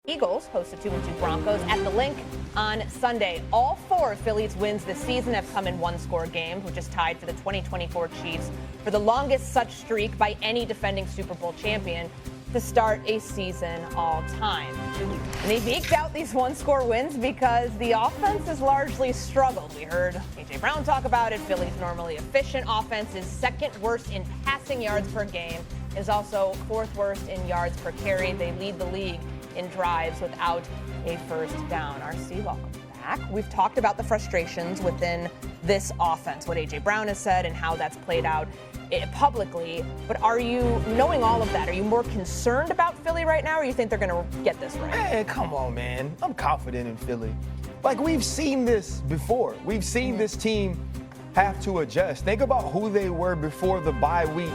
Eagles host the 2-2 Broncos at the Link on Sunday. All four of Philly's wins this season have come in one-score games, which is tied for the 2024 Chiefs for the longest such streak by any defending Super Bowl champion to start a season all time. And they've eked out these one-score wins because the offense has largely struggled. We heard A.J. Brown talk about it. Philly's normally efficient offense is second worst in passing yards per game, is also fourth worst in yards per carry. They lead the league in drives without a first down. RC, welcome back. We've talked about the frustrations within this offense, what A.J. Brown has said and how that's played out publicly. But are you, knowing all of that, are you more concerned about Philly right now, or you think they're going to get this right? Man, come on, man. I'm confident in Philly. Like, we've seen this before. We've seen this team have to adjust. Think about who they were before the bye week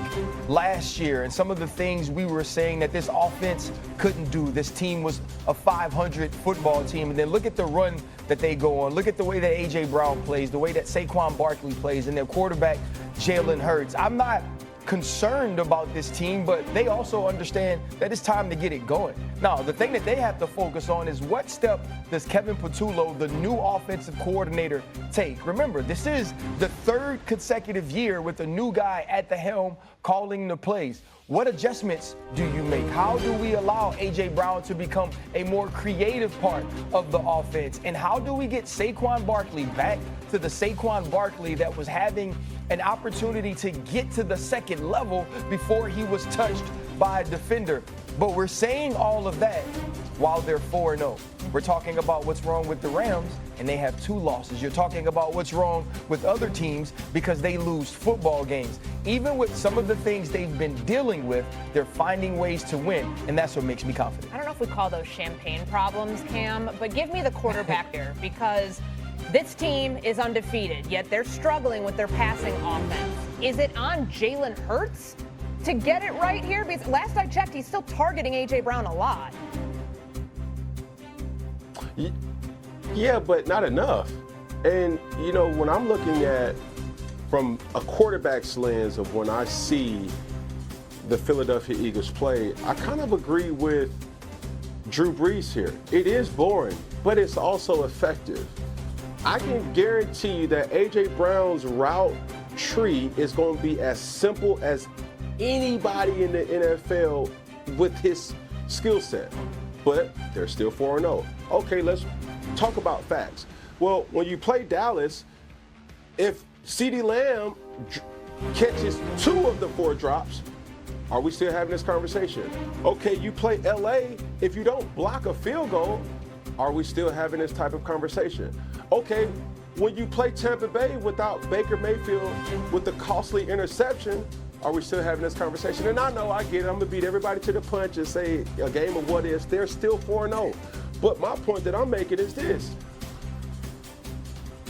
last year and some of the things we were saying that this offense couldn't do. This team was a 500 football team. And then look at the run that they go on. Look at the way that A.J. Brown plays, the way that Saquon Barkley plays, and their quarterback, Jalen Hurts. I'm not concerned about this team, but they also understand that it's time to get it going. Now, the thing that they have to focus on is what step does Kevin Patullo, the new offensive coordinator, take? Remember, this is the third consecutive year with a new guy at the helm calling the plays. What adjustments do you make? How do we allow A.J. Brown to become a more creative part of the offense? And how do we get Saquon Barkley back to the Saquon Barkley that was having an opportunity to get to the second level before he was touched by a defender? But we're saying all of that while they're 4-0. We're talking about what's wrong with the Rams, and they have 2 losses. You're talking about what's wrong with other teams because they lose football games. Even with some of the things they've been dealing with, they're finding ways to win, and that's what makes me confident. I don't know if we call those champagne problems, Cam, but give me the quarterback there, because this team is undefeated, yet they're struggling with their passing offense. Is it on Jalen Hurts to get it right here? Because last I checked, he's still targeting A.J. Brown a lot. Yeah, but not enough. And, you know, when I'm looking at from a quarterback's lens of when I see the Philadelphia Eagles play, I kind of agree with Drew Brees here. It is boring, but it's also effective. I can guarantee you that A.J. Brown's route tree is going to be as simple as anybody in the NFL with his skill set. But they're still 4-0. Okay, let's talk about facts. Well, when you play Dallas, if CeeDee Lamb catches 2 of the 4 drops, are we still having this conversation? Okay, you play LA, if you don't block a field goal, are we still having this type of conversation? Okay, when you play Tampa Bay without Baker Mayfield with the costly interception, are we still having this conversation? And I know, I get it. I'm going to beat everybody to the punch and say a game of what ifs. They're still 4-0. But my point that I'm making is this.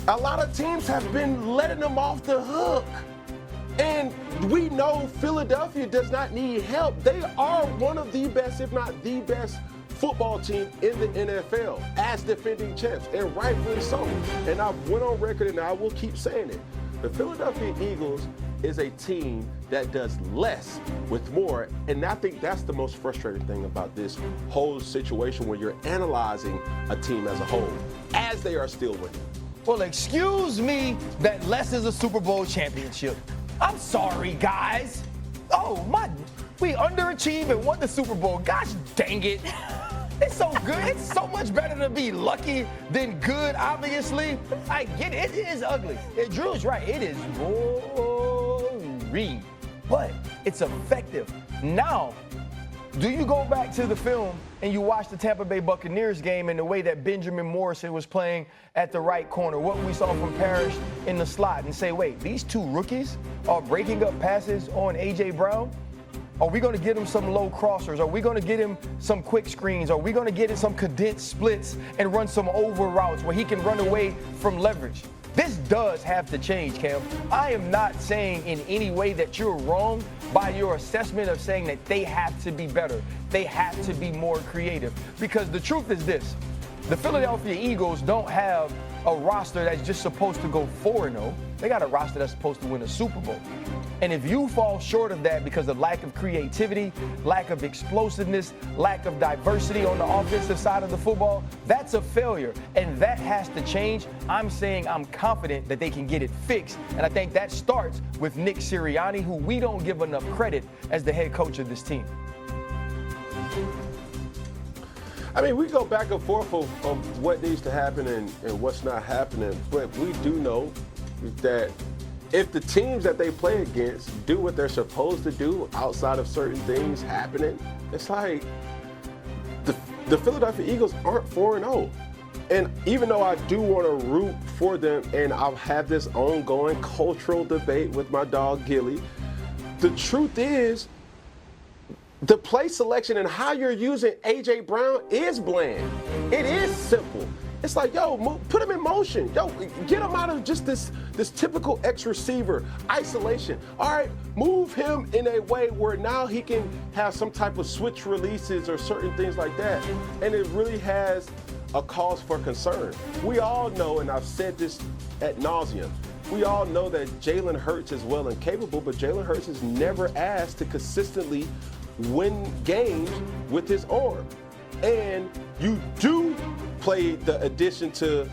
A lot of teams have been letting them off the hook. And we know Philadelphia does not need help. They are one of the best, if not the best, football team in the NFL as defending champs, and rightfully so. And I went on record, and I will keep saying it. The Philadelphia Eagles is a team that does less with more, and I think that's the most frustrating thing about this whole situation when you're analyzing a team as a whole, as they are still winning. Well, excuse me that less is a Super Bowl championship. I'm sorry, guys. Oh, we underachieved and won the Super Bowl. Gosh dang it. It's so good. It's so much better to be lucky than good, obviously. I get it. It is ugly. Drew's right. It is boring, but it's effective. Now, do you go back to the film and you watch the Tampa Bay Buccaneers game and the way that Benjamin Morrison was playing at the right corner, what we saw from Parrish in the slot, and say, wait, these 2 rookies are breaking up passes on A.J. Brown? Are we going to get him some low crossers? Are we going to get him some quick screens? Are we going to get him some condensed splits and run some over routes where he can run away from leverage? This does have to change, Cam. I am not saying in any way that you're wrong by your assessment of saying that they have to be better. They have to be more creative. Because the truth is this. The Philadelphia Eagles don't have a roster that's just supposed to go 4-0. They got a roster that's supposed to win a Super Bowl. And if you fall short of that because of lack of creativity, lack of explosiveness, lack of diversity on the offensive side of the football, that's a failure. And that has to change. I'm saying I'm confident that they can get it fixed. And I think that starts with Nick Sirianni, who we don't give enough credit as the head coach of this team. I mean, we go back and forth of what needs to happen and what's not happening, but we do know that if the teams that they play against do what they're supposed to do outside of certain things happening, it's like the Philadelphia Eagles aren't 4-0. And even though I do want to root for them, and I'll have this ongoing cultural debate with my dog Gilly, the truth is the play selection and how you're using A.J. Brown is bland. It is simple. It's like, yo, put him in motion. Yo, get him out of just this typical X receiver isolation. All right, move him in a way where now he can have some type of switch releases or certain things like that. And it really has a cause for concern. We all know, and I've said this ad nauseum, we all know that Jalen Hurts is well and capable, but Jalen Hurts is never asked to consistently win games with his arm. And you do play the addition to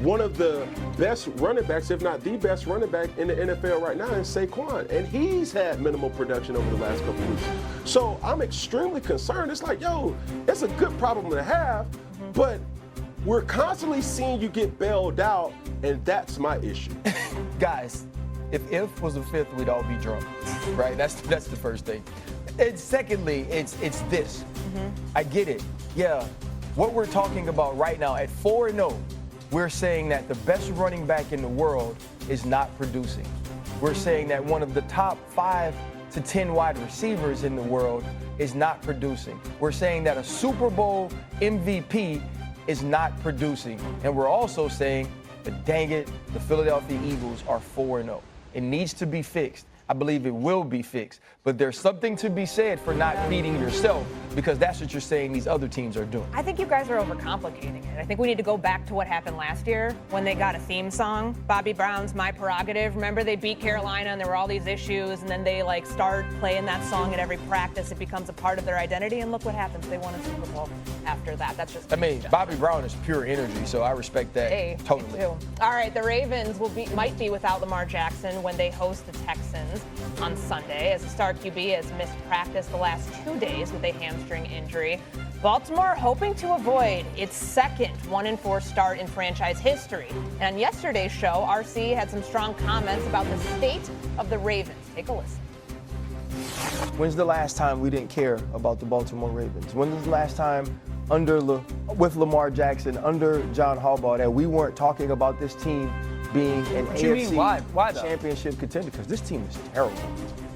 one of the best running backs, if not the best running back in the NFL right now, is Saquon. And he's had minimal production over the last couple of weeks. So I'm extremely concerned. It's like, yo, it's a good problem to have, but we're constantly seeing you get bailed out, and that's my issue. Guys, if was a fifth, we'd all be drunk, right? That's the first thing. And secondly, it's this. I get it. Yeah, what we're talking about right now at 4-0, we're saying that the best running back in the world is not producing. We're saying that one of the top 5 to 10 wide receivers in the world is not producing. We're saying that a Super Bowl MVP is not producing. And we're also saying that, dang it, the Philadelphia Eagles are 4-0. It needs to be fixed. I believe it will be fixed. But there's something to be said for not beating yourself, because that's what you're saying these other teams are doing. I think you guys are overcomplicating it. I think we need to go back to what happened last year when they got a theme song, Bobby Brown's My Prerogative. Remember, they beat Carolina and there were all these issues, and then they start playing that song at every practice. It becomes a part of their identity, and look what happens. They won a Super Bowl after that. That's just Bobby Brown is pure energy, so I respect that totally. All right, the Ravens might be without Lamar Jackson when they host the Texans on Sunday, as the star QB has missed practice the last 2 days with a hamstring injury. Baltimore hoping to avoid its second 1-4 start in franchise history. And on yesterday's show, RC had some strong comments about the state of the Ravens. Take a listen. When's the last time we didn't care about the Baltimore Ravens? When was the last time with Lamar Jackson, under John Harbaugh, that we weren't talking about this team being an AFC Why championship contender? Because this team is terrible.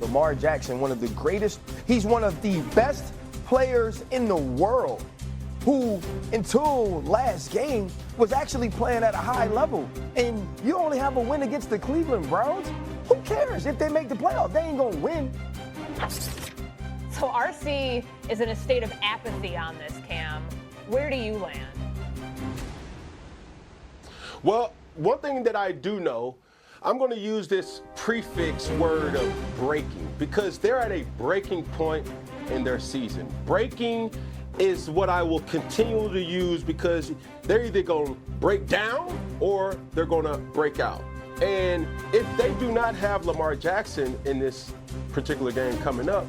Lamar Jackson, one of the greatest, he's one of the best players in the world, who until last game was actually playing at a high level. And you only have a win against the Cleveland Browns. Who cares if they make the playoffs? They ain't gonna win. So RC is in a state of apathy on this, Cam. Where do you land? Well, one thing that I do know, I'm going to use this prefix word of breaking, because they're at a breaking point in their season. Breaking is what I will continue to use, because they're either going to break down or they're going to break out. And if they do not have Lamar Jackson in this particular game coming up,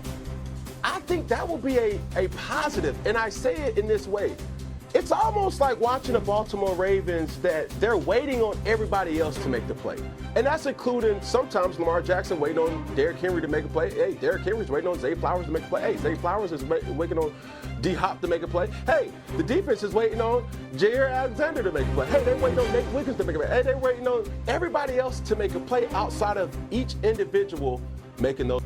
I think that will be a positive. And I say it in this way. It's almost like watching the Baltimore Ravens that they're waiting on everybody else to make the play. And that's including sometimes Lamar Jackson waiting on Derrick Henry to make a play. Hey, Derrick Henry's waiting on Zay Flowers to make a play. Hey, Zay Flowers is waiting on D-Hop to make a play. Hey, the defense is waiting on Jair Alexander to make a play. Hey, they're waiting on Nate Wiggins to make a play. Hey, they're waiting on everybody else to make a play outside of each individual making those